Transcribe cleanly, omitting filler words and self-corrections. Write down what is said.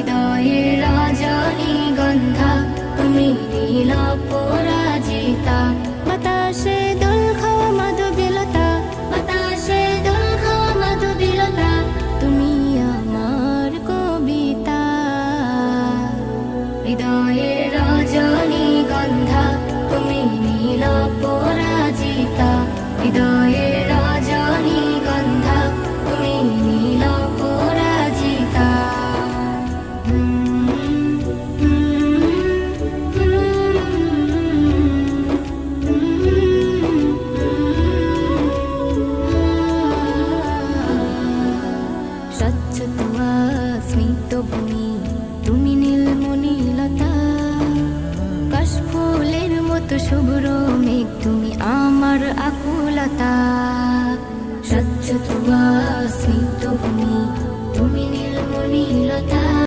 হৃদয়ের রজনীগন্ধা তুমি নীল পরাজিতা। বাতাসে দোল খাওয়া মাধবীলতা, বাতাসে দোল খাওয়া মাধবীলতা, তুমি আমার কবিতা। হৃদয়ের রজনীগন্ধা তুমি নীল পরাজিতা। হৃদয়ের রজনীগন্ধা তুমি নীল পরাজিতা। স্বচ্ছ তুয়া স্মিত ভূমি তুমি নীলমণিলতা। কাশফুলের মতো শুভ্র মেঘ তুমি আমার আকুলতা। স্বচ্ছ তুয়া